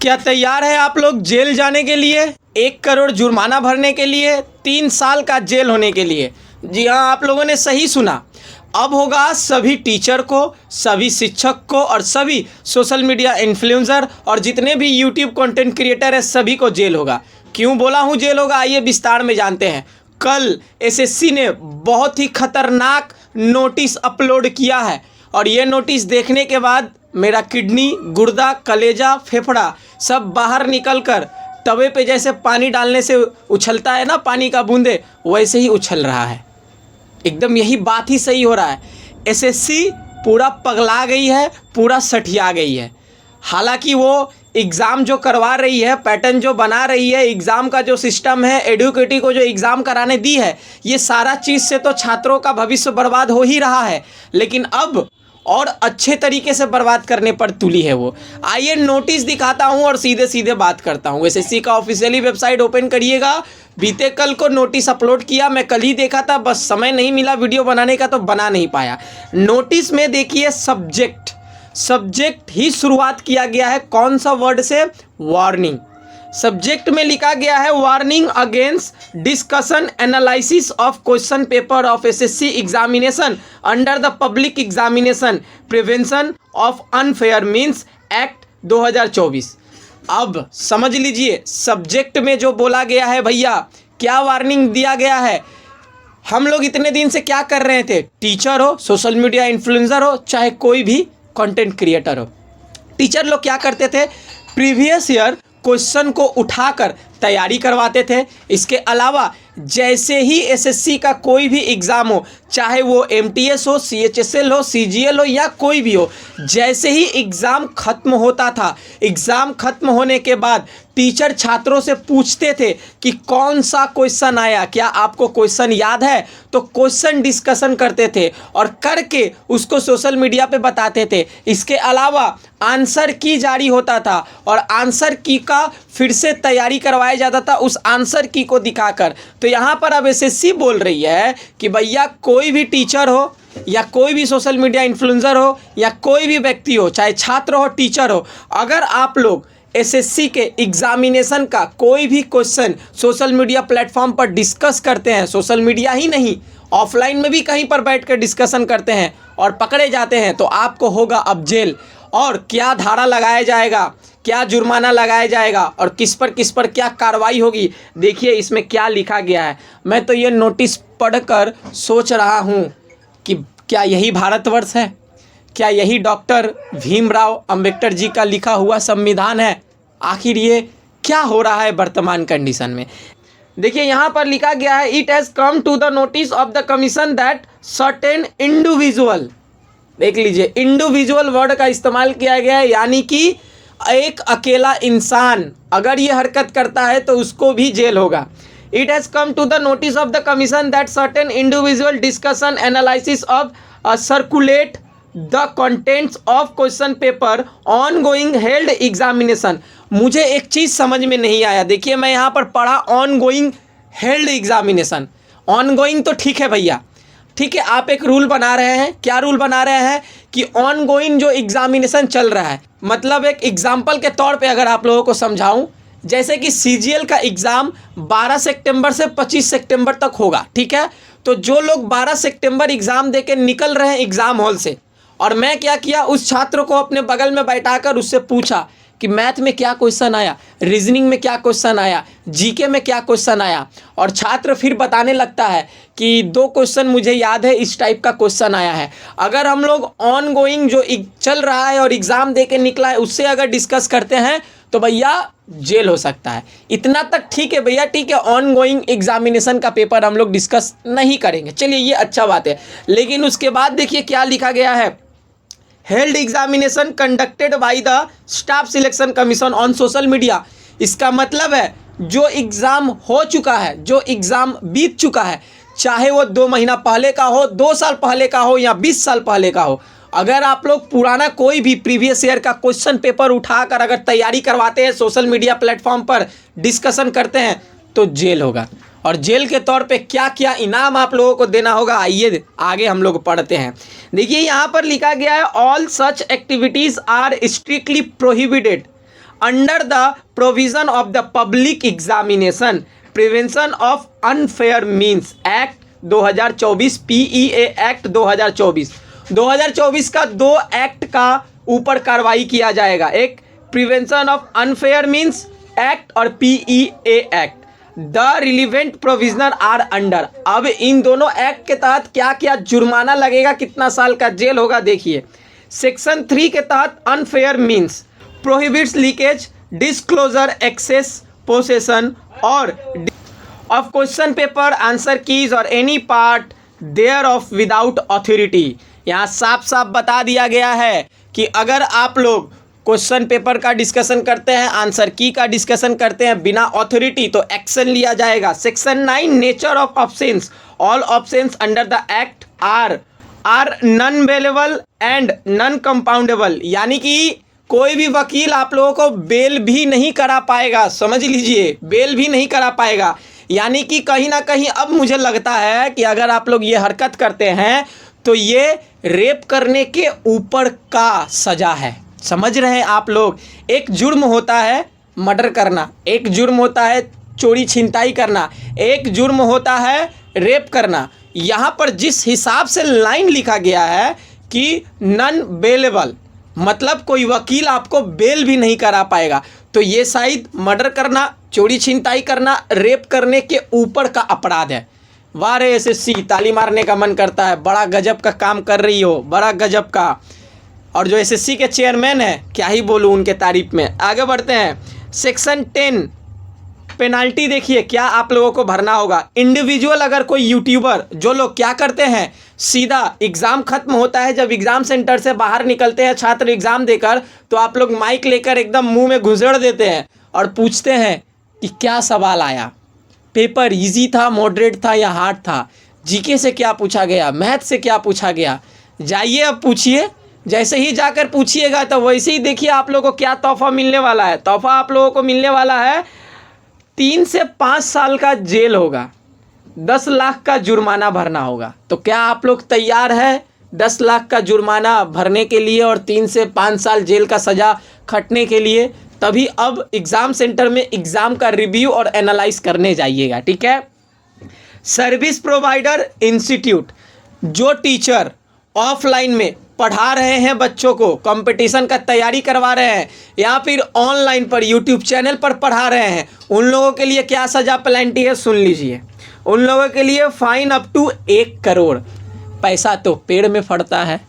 क्या तैयार है आप लोग जेल जाने के लिए? 1 करोड़ जुर्माना भरने के लिए, 3 साल का जेल होने के लिए? जी हाँ, आप लोगों ने सही सुना। अब होगा सभी टीचर को, सभी शिक्षक को और सभी सोशल मीडिया इन्फ्लुएंसर और जितने भी यूट्यूब कंटेंट क्रिएटर है सभी को जेल होगा। क्यों बोला हूँ जेल होगा, आइए विस्तार में जानते हैं। कल एसएससी ने बहुत ही खतरनाक नोटिस अपलोड किया है और ये नोटिस देखने के बाद मेरा किडनी, गुर्दा, कलेजा, फेफड़ा सब बाहर निकल कर तवे पे जैसे पानी डालने से उछलता है ना पानी का बूंदे, वैसे ही उछल रहा है। एकदम यही बात ही सही हो रहा है। एसएससी पूरा पगला गई है, पूरा सठिया गई है। हालांकि वो एग्ज़ाम जो करवा रही है, पैटर्न जो बना रही है, एग्ज़ाम का जो सिस्टम है, एडुकेटी को जो एग्ज़ाम कराने दी है, ये सारा चीज़ से तो छात्रों का भविष्य बर्बाद हो ही रहा है, लेकिन अब और अच्छे तरीके से बर्बाद करने पर तुली है वो। आइए नोटिस दिखाता हूं और सीधे सीधे बात करता हूं। एसएससी का ऑफिशियली वेबसाइट ओपन करिएगा। बीते कल को नोटिस अपलोड किया, मैं कल ही देखा था, बस समय नहीं मिला वीडियो बनाने का तो बना नहीं पाया। नोटिस में देखिए सब्जेक्ट ही शुरुआत किया गया है कौन सा वर्ड से? वार्निंग। सब्जेक्ट में लिखा गया है warning against discussion analysis of question paper of SSC examination under the public examination prevention of unfair means act 2024। अब समझ लीजिए सब्जेक्ट में जो बोला गया है भैया, क्या वार्निंग दिया गया है। हम लोग इतने दिन से क्या कर रहे थे? टीचर हो, सोशल मीडिया इन्फ्लुएंसर हो, चाहे कोई भी कंटेंट क्रिएटर हो, टीचर लोग क्या करते थे? प्रीवियस ईयर क्वेश्चन को उठाकर तैयारी करवाते थे। इसके अलावा जैसे ही एसएससी का कोई भी एग्ज़ाम हो, चाहे वो एमटीएस हो, सीएचएसएल हो, सीजीएल हो या कोई भी हो, जैसे ही एग्ज़ाम खत्म होता था, एग्ज़ाम खत्म होने के बाद टीचर छात्रों से पूछते थे कि कौन सा क्वेश्चन आया, क्या आपको क्वेश्चन याद है? तो क्वेश्चन डिस्कशन करते थे और करके उसको सोशल मीडिया पे बताते थे। इसके अलावा आंसर की जारी होता था और आंसर की का फिर से तैयारी करवाया जाता था उस आंसर की को दिखाकर। तो यहाँ पर अब एसएससी बोल रही है कि भैया कोई भी टीचर हो या कोई भी सोशल मीडिया इन्फ्लुएंसर हो या कोई भी व्यक्ति हो, चाहे छात्र हो, टीचर हो, अगर आप लोग एसएससी के एग्जामिनेशन का कोई भी क्वेश्चन सोशल मीडिया प्लेटफॉर्म पर डिस्कस करते हैं, सोशल मीडिया ही नहीं ऑफलाइन में भी कहीं पर बैठ कर डिस्कशन करते हैं और पकड़े जाते हैं, तो आपको होगा अब जेल। और क्या धारा लगाया जाएगा, क्या जुर्माना लगाया जाएगा और किस पर क्या कार्रवाई होगी, देखिए इसमें क्या लिखा गया है। मैं तो ये नोटिस पढ़कर सोच रहा हूँ कि क्या यही भारतवर्ष है? क्या यही डॉक्टर भीमराव अंबेडकर जी का लिखा हुआ संविधान है? आखिर ये क्या हो रहा है वर्तमान कंडीशन में? देखिए यहाँ पर लिखा गया है, it has come to the notice of the commission that certain individual, देख लीजिए इंडिविजुअल वर्ड का इस्तेमाल किया गया है, यानी कि एक अकेला इंसान अगर ये हरकत करता है तो उसको भी जेल होगा। It has come to the notice of the commission that certain individual discussion analysis of circulate the contents of question paper ongoing held examination. मुझे एक चीज़ समझ में नहीं आया, देखिए मैं यहाँ पर पढ़ा on going held examination. On going तो ठीक है भैया, ठीक है, आप एक रूल बना रहे हैं। क्या रूल बना रहे हैं? कि ऑन गोइंग जो एग्जामिनेशन चल रहा है, मतलब एक एग्जाम्पल के तौर पे अगर आप लोगों को समझाऊं, जैसे कि सीजीएल का एग्ज़ाम 12 सितंबर से 25 सितंबर तक होगा, ठीक है। तो जो लोग 12 सितंबर एग्ज़ाम दे के निकल रहे हैं एग्ज़ाम हॉल से, और मैं क्या किया, उस छात्र को अपने बगल में बैठाकर उससे पूछा कि मैथ में क्या क्वेश्चन आया, रीजनिंग में क्या क्वेश्चन आया, जीके में क्या क्वेश्चन आया, और छात्र फिर बताने लगता है कि 2 क्वेश्चन मुझे याद है, इस टाइप का क्वेश्चन आया है। अगर हम लोग ऑन गोइंग जो चल रहा है और एग्ज़ाम दे के निकला है उससे अगर डिस्कस करते हैं तो भैया जेल हो सकता है। इतना तक ठीक है भैया, ठीक है, ऑन गोइंग एग्जामिनेशन का पेपर हम लोग डिस्कस नहीं करेंगे, चलिए ये अच्छा बात है। लेकिन उसके बाद देखिए क्या लिखा गया है, held examination conducted by the staff selection commission on social media. इसका मतलब है जो एग्ज़ाम हो चुका है, जो एग्ज़ाम बीत चुका है, चाहे वो 2 महीना पहले का हो, 2 साल पहले का हो या 20 साल पहले का हो, अगर आप लोग पुराना कोई भी प्रीवियस ईयर का क्वेश्चन पेपर उठाकर अगर तैयारी करवाते हैं, सोशल मीडिया प्लेटफॉर्म पर डिस्कशन करते हैं, तो जेल होगा। और जेल के तौर पे क्या क्या इनाम आप लोगों को देना होगा, आइए आगे हम लोग पढ़ते हैं। देखिए यहाँ पर लिखा गया है, all such activities are strictly prohibited under the provision of the public examination prevention of unfair means act 2024, PEA act 2024। 2024 का 2 एक्ट का ऊपर कार्रवाई किया जाएगा, एक prevention of unfair means act और PEA act. The relevant provisions are under. अब इन दोनों एक्ट के तहत क्या क्या जुर्माना लगेगा, कितना साल का जेल होगा, देखिए। सेक्शन 3 के तहत unfair means prohibits leakage, disclosure, access, possession और of question paper, answer keys और any part thereof without authority. यहाँ साफ साफ बता दिया गया है कि अगर आप लोग क्वेश्चन पेपर का डिस्कशन करते हैं, आंसर की का डिस्कशन करते हैं बिना अथॉरिटी, तो एक्शन लिया जाएगा। Section 9 nature of options. All options under the act are non bailable and non compoundable, यानी कि कोई भी वकील आप लोगों को बेल भी नहीं करा पाएगा, समझ लीजिए, बेल भी नहीं करा पाएगा। यानी कि कहीं ना कहीं अब मुझे लगता है कि अगर आप लोग ये हरकत करते हैं तो ये रेप करने के ऊपर का सजा है, समझ रहे हैं आप लोग। एक जुर्म होता है मर्डर करना, एक जुर्म होता है चोरी छिनताई करना, एक जुर्म होता है रेप करना। यहाँ पर जिस हिसाब से लाइन लिखा गया है कि नॉन बेलेबल, मतलब कोई वकील आपको बेल भी नहीं करा पाएगा, तो ये शायद मर्डर करना, चोरी छिनताई करना, रेप करने के ऊपर का अपराध है। वाह रे एसएससी, ताली मारने का मन करता है, बड़ा गजब का काम कर रही हो, बड़ा गजब का। और जो एसएससी के चेयरमैन हैं, क्या ही बोलूँ उनके तारीफ में। आगे बढ़ते हैं। सेक्शन 10 पेनाल्टी देखिए क्या आप लोगों को भरना होगा। इंडिविजुअल अगर कोई यूट्यूबर, जो लोग क्या करते हैं, सीधा एग्ज़ाम खत्म होता है, जब एग्ज़ाम सेंटर से बाहर निकलते हैं छात्र एग्ज़ाम देकर, तो आप लोग माइक लेकर एकदम मुंह में घुसेड़ देते हैं और पूछते हैं कि क्या सवाल आया, पेपर इजी था, मॉडरेट था या हार्ड था, जीके से क्या पूछा गया, मैथ से क्या पूछा गया। जाइए अब पूछिए, जैसे ही जाकर पूछिएगा तो वैसे ही देखिए आप लोगों को क्या तोहफा मिलने वाला है। तोहफा आप लोगों को मिलने वाला है 3 से 5 साल का जेल होगा, 10 लाख का जुर्माना भरना होगा। तो क्या आप लोग तैयार है 10 लाख का जुर्माना भरने के लिए और 3 से 5 साल जेल का सज़ा खटने के लिए? तभी अब एग्ज़ाम सेंटर में एग्ज़ाम का रिव्यू और एनालाइज करने जाइएगा, ठीक है। सर्विस प्रोवाइडर इंस्टीट्यूट, जो टीचर ऑफलाइन में पढ़ा रहे हैं बच्चों को, कंपटीशन का तैयारी करवा रहे हैं, या फिर ऑनलाइन पर यूट्यूब चैनल पर पढ़ा रहे हैं, उन लोगों के लिए क्या सज़ा प्लान्टी है सुन लीजिए। उन लोगों के लिए फाइन अप टू 1 करोड़। पैसा तो पेड़ में फड़ता है,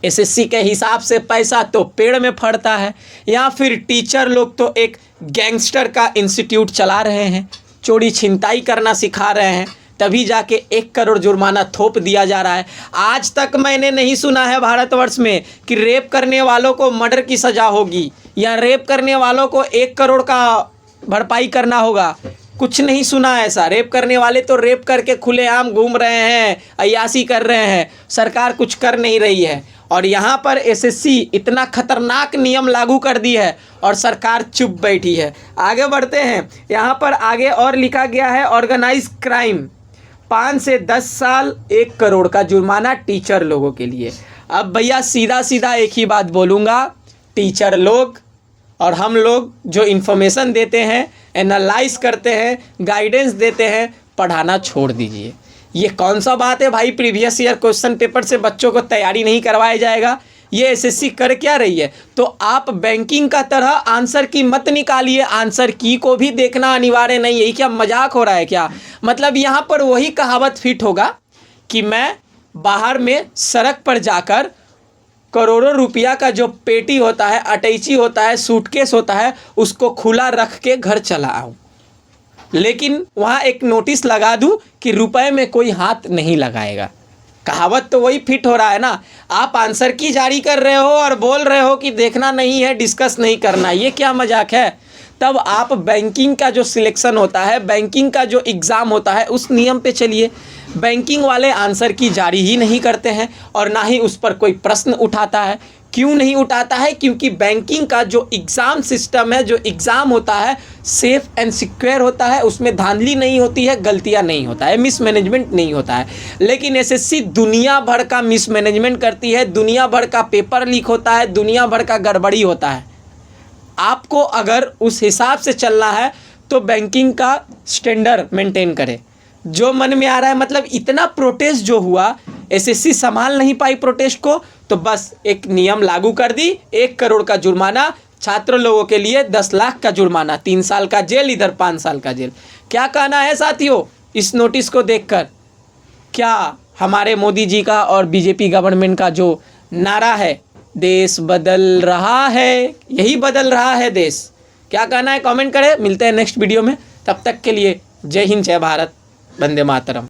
एसएससी के हिसाब से पैसा तो पेड़ में फड़ता है। या फिर टीचर लोग तो एक गैंगस्टर का इंस्टीट्यूट चला रहे हैं, चोरी छिनताई करना सिखा रहे हैं, तभी जाके 1 करोड़ जुर्माना थोप दिया जा रहा है। आज तक मैंने नहीं सुना है भारतवर्ष में कि रेप करने वालों को मर्डर की सज़ा होगी या रेप करने वालों को 1 करोड़ का भरपाई करना होगा। कुछ नहीं सुना है ऐसा। रेप करने वाले तो रेप करके खुलेआम घूम रहे हैं, अय्यासी कर रहे हैं, सरकार कुछ कर नहीं रही है। और यहाँ पर एसएससी इतना खतरनाक नियम लागू कर दी है और सरकार चुप बैठी है। आगे बढ़ते हैं। यहाँ पर आगे और लिखा गया है ऑर्गेनाइज क्राइम 5 से 10 साल 1 करोड़ का जुर्माना टीचर लोगों के लिए। अब भैया सीधा सीधा एक ही बात बोलूँगा, टीचर लोग और हम लोग जो इन्फॉर्मेशन देते हैं, एनालाइज करते हैं, गाइडेंस देते हैं, पढ़ाना छोड़ दीजिए। ये कौन सा बात है भाई, प्रीवियस ईयर क्वेश्चन पेपर से बच्चों को तैयारी नहीं करवाया जाएगा? ये एसएससी कर क्या रही है? तो आप बैंकिंग का तरह आंसर की मत निकालिए, आंसर की को भी देखना अनिवार्य नहीं है। क्या मजाक हो रहा है क्या? मतलब यहाँ पर वही कहावत फिट होगा कि मैं बाहर में सड़क पर जाकर करोड़ों रुपया का जो पेटी होता है, अटैची होता है, सूटकेस होता है, उसको खुला रख के घर चला आऊँ, लेकिन वहाँ एक नोटिस लगा दूँ कि रुपए में कोई हाथ नहीं लगाएगा। कहावत तो वही फिट हो रहा है ना। आप आंसर की जारी कर रहे हो और बोल रहे हो कि देखना नहीं है, डिस्कस नहीं करना। ये क्या मजाक है? तब आप बैंकिंग का जो सिलेक्शन होता है, बैंकिंग का जो एग्ज़ाम होता है, उस नियम पे चलिए। बैंकिंग वाले आंसर की जारी ही नहीं करते हैं और ना ही उस पर कोई प्रश्न उठाता है। क्यों नहीं उठाता है? क्योंकि बैंकिंग का जो एग्ज़ाम सिस्टम है, जो एग्ज़ाम होता है, सेफ़ एंड सिक्योर होता है, उसमें धांधली नहीं होती है, गलतियां नहीं होता है, मिसमैनेजमेंट नहीं होता है। लेकिन एसएससी दुनिया भर का मिसमैनेजमेंट करती है, दुनिया भर का पेपर लीक होता है, दुनिया भर का गड़बड़ी होता है। आपको अगर उस हिसाब से चलना है तो बैंकिंग का स्टैंडर्ड मेंटेन करें। जो मन में आ रहा है, मतलब इतना प्रोटेस्ट जो हुआ, एसएससी संभाल नहीं पाई प्रोटेस्ट को, तो बस एक नियम लागू कर दी, 1 करोड़ का जुर्माना, छात्र लोगों के लिए 10 लाख का जुर्माना, 3 साल का जेल, इधर 5 साल का जेल। क्या कहना है साथियों इस नोटिस को देखकर? क्या हमारे मोदी जी का और बीजेपी गवर्नमेंट का जो नारा है, देश बदल रहा है, यही बदल रहा है देश? क्या कहना है कमेंट करें। मिलते हैं नेक्स्ट वीडियो में, तब तक के लिए जय हिंद, जय भारत, वंदे मातरम।